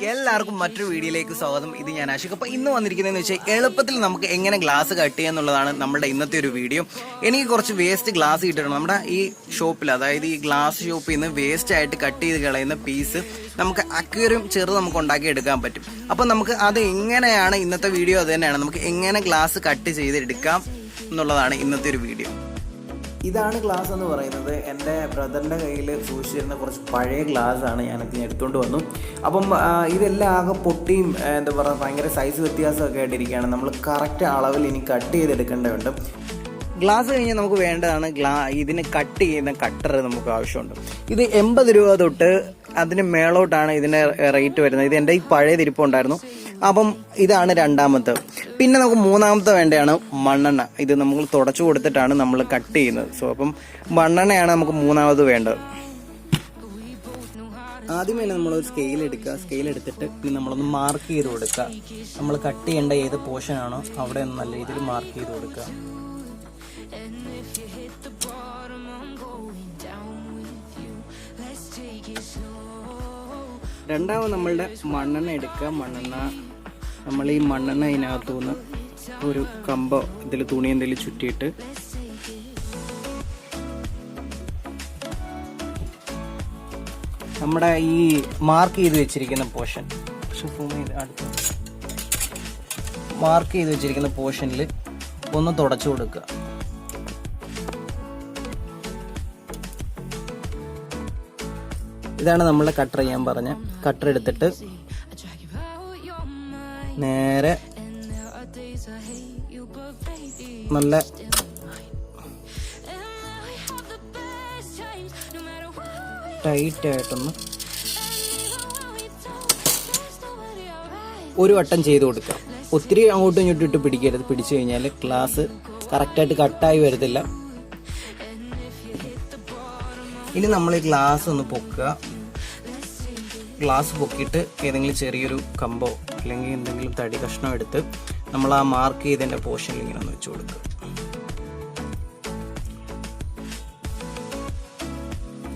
എല്ലാവർക്കും മറ്റൊരു വീഡിയോയിലേക്ക് സ്വാഗതം. ഇത് ഞാൻ ആഷിഖ്. അപ്പോൾ ഇന്ന് വന്നിരിക്കുന്നതെന്ന് വെച്ചാൽ എളുപ്പത്തിൽ നമുക്ക് എങ്ങനെ ഗ്ലാസ് കട്ട് ചെയ്യുക എന്നുള്ളതാണ് നമ്മുടെ ഇന്നത്തെ ഒരു വീഡിയോ. എനിക്ക് കുറച്ച് വേസ്റ്റ് ഗ്ലാസ് കിട്ടിയിട്ടുണ്ട്. നമ്മുടെ ഈ ഷോപ്പിൽ, അതായത് ഈ ഗ്ലാസ് ഷോപ്പിൽ നിന്ന് വേസ്റ്റ് ആയിട്ട് കട്ട് ചെയ്ത് കളയുന്ന പീസ് നമുക്ക് അക്വേറിയം ചെറുത് നമുക്ക് ഉണ്ടാക്കി എടുക്കാൻ പറ്റും. അപ്പം നമുക്ക് അത് എങ്ങനെയാണ് ഇന്നത്തെ വീഡിയോ, അത് തന്നെയാണ് നമുക്ക് എങ്ങനെ ഗ്ലാസ് കട്ട് ചെയ്തെടുക്കാം എന്നുള്ളതാണ് ഇന്നത്തെ ഒരു വീഡിയോ. ഇതാണ് ഗ്ലാസ് എന്ന് പറയുന്നത്. എൻ്റെ ബ്രദറിൻ്റെ കയ്യിൽ സൂക്ഷിച്ചിരുന്ന കുറച്ച് പഴയ ഗ്ലാസ്സാണ് ഞാനത് എടുത്തുകൊണ്ട് വന്നു. അപ്പം ഇതെല്ലാം ആകെ പൊട്ടിയും എന്താ പറയുക ഭയങ്കര സൈസ് വ്യത്യാസമൊക്കെ ആയിട്ടിരിക്കുകയാണ്. നമ്മൾ കറക്റ്റ് അളവിൽ ഇനി കട്ട് ചെയ്തെടുക്കേണ്ടതുണ്ട്. ഗ്ലാസ് കഴിഞ്ഞാൽ നമുക്ക് വേണ്ടതാണ് ഇതിന് കട്ട് ചെയ്യുന്ന കട്ടർ നമുക്ക് ആവശ്യമുണ്ട്. ഇത് 80 രൂപ തൊട്ട് അതിന് മേളോട്ടാണ് ഇതിൻ്റെ റേറ്റ് വരുന്നത്. ഇത് എൻ്റെ ഈ പഴയ തിരിപ്പുണ്ടായിരുന്നു. അപ്പം ഇതാണ് രണ്ടാമത്തെ. പിന്നെ നമുക്ക് മൂന്നാമത്തെ വേണ്ടതാണ് മണ്ണെണ്ണ. ഇത് നമ്മൾ തുടച്ചു കൊടുത്തിട്ടാണ് നമ്മൾ കട്ട് ചെയ്യുന്നത്. സോ അപ്പം മണ്ണെണ്ണയാണ് നമുക്ക് മൂന്നാമത് വേണ്ടത്. ആദ്യമേ നമ്മളൊരു സ്കെയിൽ എടുക്കുക. സ്കെയിൽ എടുത്തിട്ട് പിന്നെ നമ്മളൊന്ന് മാർക്ക് ചെയ്ത് കൊടുക്കുക. നമ്മൾ കട്ട് ചെയ്യേണ്ട ഏത് പോർഷനാണോ അവിടെ ഒന്ന് നല്ല രീതിയിൽ മാർക്ക് ചെയ്ത് കൊടുക്കുക. രണ്ടാമത് നമ്മളുടെ മണ്ണെണ്ണ എടുക്കുക. നമ്മൾ ഈ മണ്ണെണ്ണ ഇതിനകത്തു നിന്ന് ഒരു കമ്പോ ഇതിൽ തുണി എന്തെങ്കിലും ചുറ്റിയിട്ട് നമ്മുടെ ഈ മാർക്ക് ചെയ്ത് വെച്ചിരിക്കുന്ന പോർഷൻ, മാർക്ക് ചെയ്ത് വെച്ചിരിക്കുന്ന പോർഷനിൽ ഒന്ന് തുടച്ചു കൊടുക്കുക. ഇതാണ് നമ്മളെ കട്ടർ ചെയ്യാൻ പറഞ്ഞ കട്ടർ. എടുത്തിട്ട് നേരെ നല്ല ടൈറ്റ് ആയിട്ടൊന്ന് ഒരു വട്ടം ചെയ്ത് കൊടുക്കുക. ഒത്തിരി അങ്ങോട്ടും ഇങ്ങോട്ടും ഇട്ട് പിടിക്കരുത്. പിടിച്ചു കഴിഞ്ഞാൽ ഗ്ലാസ് കറക്റ്റായിട്ട് കട്ടായി വരത്തില്ല. ഇനി നമ്മൾ ഈ ഗ്ലാസ് ഒന്ന് പൊക്കുക. ഗ്ലാസ് പൊക്കിയിട്ട് ഏതെങ്കിലും ചെറിയൊരു കമ്പോ അല്ലെങ്കിൽ എന്തെങ്കിലും തടി കഷ്ണം എടുത്ത് നമ്മൾ ആ മാർക്ക് ചെയ്തതിൻ്റെ പോർഷനിൽ ഇങ്ങനെ ഒന്ന് വെച്ച് കൊടുക്കുക.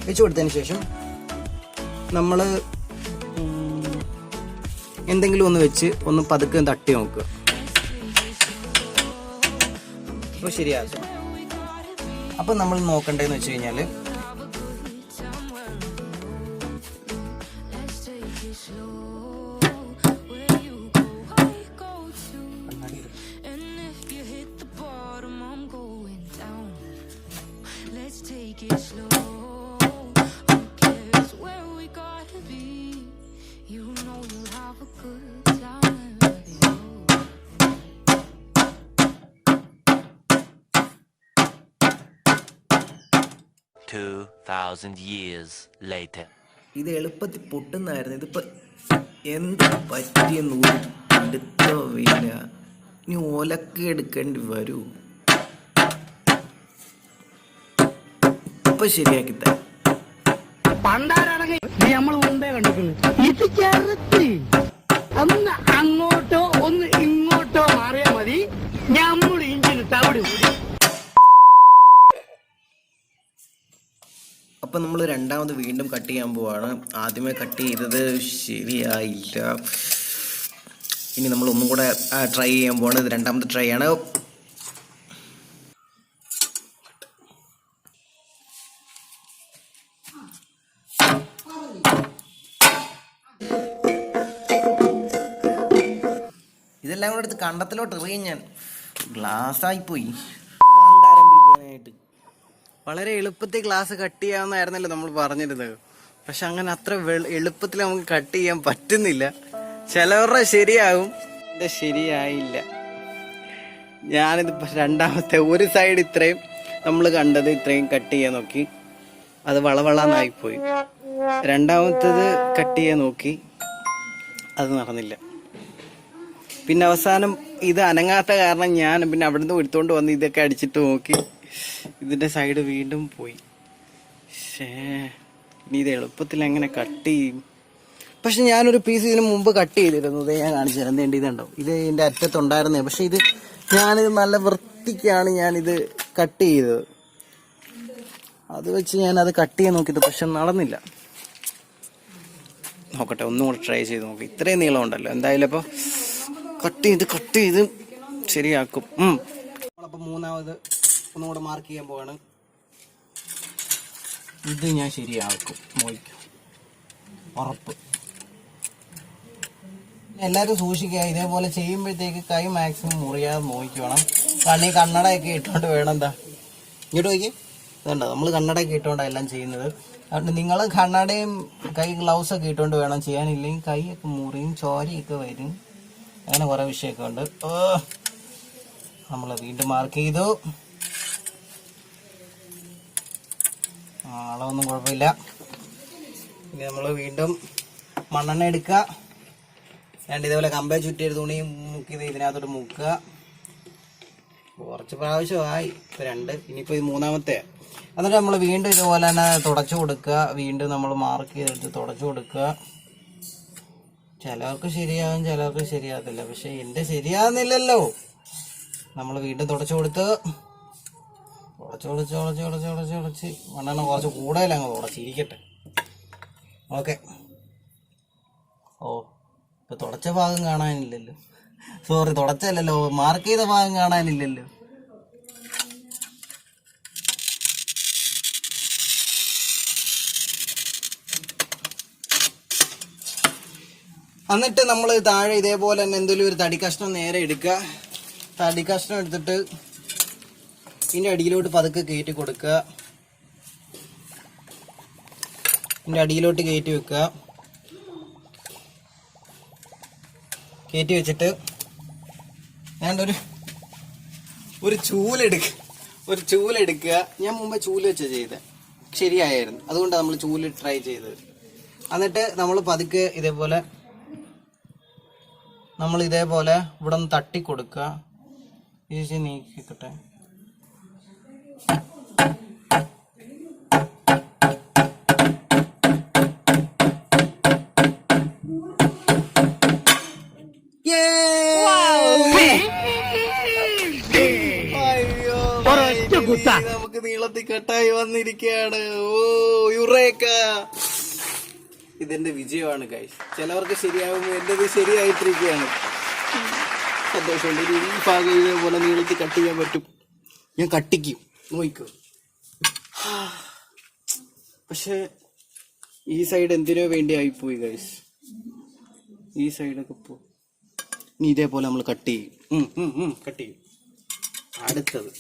വെച്ച് കൊടുത്തതിന് ശേഷം നമ്മൾ എന്തെങ്കിലും ഒന്ന് വെച്ച് ഒന്ന് പതുക്കെ തട്ടി നോക്കുക. അപ്പോൾ ശരിയാകും. അപ്പം നമ്മൾ നോക്കേണ്ടതെന്ന് വെച്ച് കഴിഞ്ഞാൽ ഇത് എളുപ്പത്തിൽ പൊട്ടുന്നായിരുന്നു. ഇതിപ്പോ എന്ത് പറ്റിയെന്ന് എടുത്തില്ല. ഇനി ഓലക്ക് എടുക്കേണ്ടി വരൂ. ഇപ്പൊ ശരിയാക്കി തരാം. നമ്മൾ മുമ്പേ കണ്ടിട്ടുണ്ട്. ഇത് ചേർത്ത് ഒന്ന് അങ്ങോട്ടോ ഒന്ന് ഇങ്ങോട്ടോ മാറിയാൽ മതി. നമ്മൾ ഇഞ്ചിന് തവിട്. അപ്പം നമ്മൾ രണ്ടാമത് വീണ്ടും കട്ട് ചെയ്യാൻ പോവാണ്. ആദ്യമേ കട്ട് ചെയ്തത് ശരിയായില്ല. ഇനി നമ്മൾ ഒന്നും കൂടെ ട്രൈ ചെയ്യാൻ പോവാണ്. ഇത് രണ്ടാമത്തെ ട്രൈ ആണ്. ഇതെല്ലാം കൂടെ എടുത്ത് കണ്ടത്തിലോട്ട് എറിയാൻ ഞാൻ ഗ്ലാസ്സായിപ്പോയി. പണ്ടാരംഭിക്കാനായിട്ട് വളരെ എളുപ്പത്തിൽ ഗ്ലാസ് കട്ട് ചെയ്യാമെന്നായിരുന്നല്ലോ നമ്മൾ പറഞ്ഞിരുന്നത്. പക്ഷെ അങ്ങനെ അത്ര എളുപ്പത്തിൽ നമുക്ക് കട്ട് ചെയ്യാൻ പറ്റുന്നില്ല. ചിലവരുടെ ശരിയാകും, എൻ്റെ ശരിയായില്ല. ഞാനിത് രണ്ടാമത്തെ ഒരു സൈഡ് ഇത്രയും നമ്മൾ കണ്ടത് ഇത്രയും കട്ട് ചെയ്യാൻ നോക്കി, അത് വളവളാന്നായിപ്പോയി. രണ്ടാമത്തേത് കട്ട് ചെയ്യാൻ നോക്കി, അത് നടന്നില്ല. പിന്നെ അവസാനം ഇത് അനങ്ങാത്ത കാരണം ഞാൻ പിന്നെ അവിടുന്ന് എടുത്തുകൊണ്ട് വന്ന് ഇതൊക്കെ അടിച്ചിട്ട് നോക്കി, ഇതിൻ്റെ സൈഡ് വീണ്ടും പോയി. ഇനി ഇത് എളുപ്പത്തിൽ എങ്ങനെ കട്ട് ചെയ്യും? പക്ഷെ ഞാനൊരു പീസ് ഇതിന് മുമ്പ് കട്ട് ചെയ്തിരുന്നു. ഇത് ഞാൻ കാണിച്ചു തരാം. എന്ത് ഇതുണ്ടോ, ഇത് ഇതിൻ്റെ അറ്റത്തുണ്ടായിരുന്നേ. പക്ഷെ ഇത് ഞാനിത് നല്ല വൃത്തിക്കാണ് ഞാനിത് കട്ട് ചെയ്തത്. അത് വെച്ച് ഞാനത് കട്ട് ചെയ്യാൻ നോക്കിയത്, പക്ഷെ നടന്നില്ല. നോക്കട്ടെ, ഒന്നും കൂടെ ട്രൈ ചെയ്ത് നോക്കി. ഇത്രയും നീളം ഉണ്ടല്ലോ, എന്തായാലും അപ്പോൾ കട്ട് ചെയ്ത് ശരിയാക്കും. നമ്മളപ്പോൾ മൂന്നാമത് ഒന്നുകൂടെ മാർക്ക് ചെയ്യാൻ പോവാണ്. ഇത് ഞാൻ ശരിയാക്കും, നോക്കും, ഉറപ്പ്. എല്ലാവരും സൂക്ഷിക്കുക, ഇതേപോലെ ചെയ്യുമ്പോഴത്തേക്ക് കൈ മാക്സിമം മുറിയാതെ നോക്കണം. കാരണം ഈ കണ്ണടയൊക്കെ ഇട്ടുകൊണ്ട് വേണം. എന്താ ഇങ്ങോട്ട് നോക്കി, ഇതുണ്ടോ, നമ്മൾ കണ്ണടയൊക്കെ ഇട്ടുകൊണ്ടാണ് എല്ലാം ചെയ്യുന്നത്. അതുകൊണ്ട് നിങ്ങൾ കണ്ണടയും കൈ ഗ്ലൗസൊക്കെ ഇട്ടുകൊണ്ട് വേണം ചെയ്യാനില്ലെങ്കിൽ കൈയൊക്കെ മുറിയും ചോരയൊക്കെ വരും. അങ്ങനെ കുറേ വിഷയമൊക്കെ ഉണ്ട്. നമ്മൾ വീണ്ടും മാർക്ക് ചെയ്തു. അളവൊന്നും കുഴപ്പമില്ല. ഇനി നമ്മൾ വീണ്ടും മണ്ണെണ്ണ എടുക്കുക. ഇതേപോലെ കമ്പേ ചുറ്റിയൊരു തുണിയും മുക്കിയത് ഇതിനകത്തോട്ട് മുക്കുക. കുറച്ച് പ്രാവശ്യമായി, ഇപ്പോൾ 2, ഇനിയിപ്പോൾ ഇത് മൂന്നാമത്തെ. എന്നിട്ട് നമ്മൾ വീണ്ടും ഇതുപോലെ തന്നെ തുടച്ചു കൊടുക്കുക. വീണ്ടും നമ്മൾ മാർക്ക് ചെയ്തെടുത്ത് തുടച്ചു കൊടുക്കുക. ചിലവർക്ക് ശരിയാകും, ചിലവർക്ക് ശരിയാകത്തില്ല. പക്ഷെ എൻ്റെ ശരിയാകുന്നില്ലല്ലോ. നമ്മൾ വീണ്ടും തുടച്ചു കൊടുത്ത് ഉടച്ച് മണ്ണെണ്ണ കുറച്ച് കൂടുതലങ്ങ് തുടച്ചിരിക്കട്ടെ. ഓക്കെ. ഇപ്പൊ തുടച്ച ഭാഗം കാണാനില്ലല്ലോ, സോറി, തുടച്ചല്ലോ, മാർക്ക് ചെയ്ത ഭാഗം കാണാനില്ലല്ലോ. എന്നിട്ട് നമ്മൾ താഴെ ഇതേപോലെ തന്നെ എന്തെങ്കിലും ഒരു തടി കഷ്ണം നേരെ എടുക്കുക. തടി കഷ്ണം എടുത്തിട്ട് ഇതിൻ്റെ അടിയിലോട്ട് പതുക്കെ കയറ്റി കൊടുക്കുക. ഇതിൻ്റെ അടിയിലോട്ട് കയറ്റി വെക്കുക. കയറ്റി വെച്ചിട്ട് ഞാനൊരു ചൂലെടുക്കുക. ഞാൻ മുമ്പേ ചൂല് വെച്ച് ചെയ്തത് ശരിയായിരുന്നു, അതുകൊണ്ടാണ് നമ്മൾ ചൂല് ട്രൈ ചെയ്തത്. എന്നിട്ട് നമ്മൾ പതുക്കെ ഇതേപോലെ ഇവിടെ ഒന്ന് തട്ടി കൊടുക്കുക. ചേച്ചി നീക്കിക്കട്ടെ. നമുക്ക് നീളത്തിൽ കട്ടായി വന്നിരിക്കുകയാണ്. യുറേക്ക, ഇതെന്റെ വിജയമാണ് ഗൈസ്. ചിലവർക്ക് ശരിയാകുമ്പോൾ എന്റേത് ശരിയായിട്ടിരിക്കുകയാണ്. സന്തോഷമുണ്ട്. ഈ ഭാഗം ഇതേപോലെ നീളത്തിൽ കട്ട് ചെയ്യാൻ പറ്റും. ഞാൻ കട്ടിക്കും, നോക്കൂ. പക്ഷെ ഈ സൈഡ് എന്തിനോ വേണ്ടി ആയിപ്പോയി ഗൈസ്. ഈ സൈഡൊക്കെ ഇനി ഇതേപോലെ നമ്മൾ കട്ട് ചെയ്യും. കട്ട് ചെയ്യും. അടുത്തത്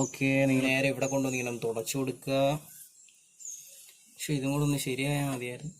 ഓക്കെ. നീ നേരെ ഇവിടെ കൊണ്ടുവന്ന് ഇങ്ങനെ തുടച്ചു കൊടുക്കുക. പക്ഷെ ഇതും കൂടെ ഒന്ന് ശരിയായാൽ മതിയായിരുന്നു.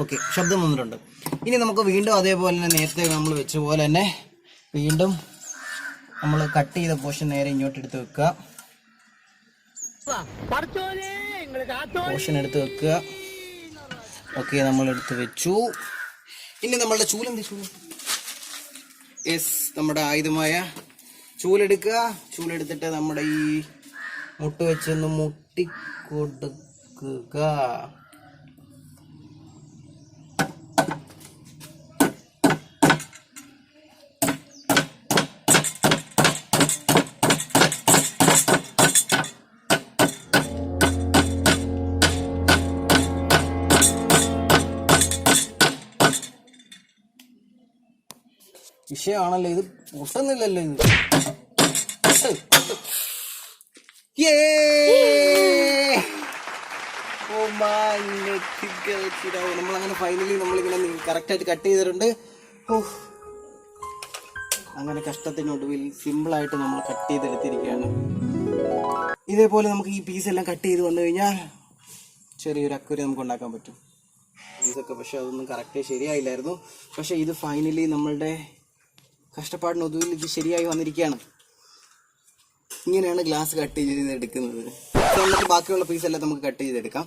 ഓക്കെ, ശബ്ദം വന്നിട്ടുണ്ട്. ഇനി നമുക്ക് വീണ്ടും അതേപോലെ തന്നെ നേരത്തെ നമ്മൾ വെച്ച പോലെ തന്നെ വീണ്ടും നമ്മൾ കട്ട് ചെയ്ത പോർഷൻ നേരെ ഇങ്ങോട്ട് എടുത്ത് വെക്കുക. പോർഷൻ എടുത്ത് വെക്കുക. ഓക്കെ, നമ്മൾ എടുത്ത് വെച്ചു. ഇനി നമ്മളുടെ നമ്മുടെ ആയുധമായ ചൂലെടുക്കുക. ചൂലെടുത്തിട്ട് നമ്മുടെ ഈ മുട്ട് വെച്ചൊന്ന് മുട്ടിക്കൊടുക്കുക. വിഷയമാണല്ലോ ഇത്, പൊട്ടുന്നില്ലല്ലോ ഇത്. നമ്മളങ്ങനെ ഫൈനലി നമ്മളിങ്ങനെ കറക്റ്റായിട്ട് കട്ട് ചെയ്തിട്ടുണ്ട്. അങ്ങനെ കഷ്ടത്തിനൊടുവിൽ സിമ്പിളായിട്ട് നമ്മൾ കട്ട് ചെയ്തെടുത്തിരിക്കുകയാണ്. ഇതേപോലെ നമുക്ക് ഈ പീസെല്ലാം കട്ട് ചെയ്ത് വന്നു കഴിഞ്ഞാൽ ചെറിയൊരു അക്വേറിയം നമുക്ക് ഉണ്ടാക്കാൻ പറ്റും. പീസൊക്കെ പക്ഷെ അതൊന്നും കറക്റ്റ് ശരിയായില്ലായിരുന്നു. പക്ഷെ ഇത് ഫൈനലി നമ്മളുടെ കഷ്ടപ്പാടിനൊടുവിൽ ഇത് ശരിയായി വന്നിരിക്കുകയാണ്. ഇങ്ങനെയാണ് ഗ്ലാസ് കട്ട് ചെയ്തെടുക്കുന്നത്. എന്നിട്ട് ബാക്കിയുള്ള പീസെല്ലാം നമുക്ക് കട്ട് ചെയ്തെടുക്കാം.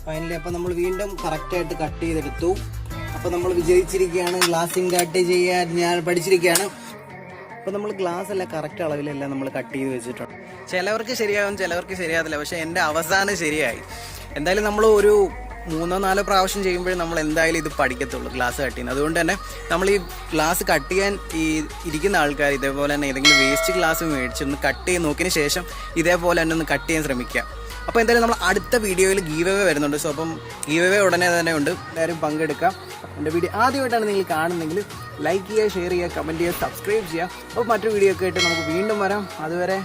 ഫൈനലി അപ്പൊ നമ്മൾ വീണ്ടും കറക്റ്റായിട്ട് കട്ട് ചെയ്തെടുത്തു. അപ്പൊ നമ്മൾ വിജയിച്ചിരിക്കുകയാണ്. ഗ്ലാസിംഗ് കട്ട് ചെയ്യാൻ ഞാൻ പഠിച്ചിരിക്കുകയാണ്. അപ്പോൾ നമ്മൾ ഗ്ലാസ് എല്ലാം കറക്റ്റ് അളവിലെല്ലാം നമ്മൾ കട്ട് ചെയ്ത് വെച്ചിട്ടുണ്ട്. ചിലവർക്ക് ശരിയാകും, ചിലവർക്ക് ശരിയാകത്തില്ല. പക്ഷേ എൻ്റെ അവസാനം ശരിയായി. എന്തായാലും നമ്മൾ ഒരു 3-4 പ്രാവശ്യം ചെയ്യുമ്പോഴേ നമ്മൾ എന്തായാലും ഇത് പഠിക്കത്തുള്ളൂ ഗ്ലാസ് കട്ട് ചെയ്യുന്നത്. അതുകൊണ്ട് തന്നെ നമ്മൾ ഈ ഗ്ലാസ് കട്ട് ചെയ്യാൻ ഇരിക്കുന്ന ആൾക്കാർ ഇതേപോലെ തന്നെ ഏതെങ്കിലും വേസ്റ്റ് ഗ്ലാസ് മേടിച്ചൊന്ന് കട്ട് ചെയ്ത് നോക്കിയതിന് ശേഷം ഇതേപോലെ തന്നെ ഒന്ന് കട്ട് ചെയ്യാൻ ശ്രമിക്കുക. അപ്പോൾ എന്തായാലും നമ്മൾ അടുത്ത വീഡിയോയിൽ ഗീവ് അവേ വരുന്നുണ്ട്. സോ അപ്പം ഗീവ് അവേ ഉടനെ തന്നെ ഉണ്ട്, എല്ലാവരും പങ്കെടുക്കാം. എൻ്റെ വീഡിയോ ആദ്യമായിട്ടാണ് നിങ്ങൾ കാണുന്നതെങ്കിൽ ലൈക്ക് ചെയ്യുക, ഷെയർ ചെയ്യുക, കമൻറ്റ് ചെയ്യുക, സബ്സ്ക്രൈബ് ചെയ്യുക. അപ്പോൾ മറ്റൊരു വീഡിയോ ഒക്കെ ആയിട്ട് നമുക്ക് വീണ്ടും വരാം. അതുവരെ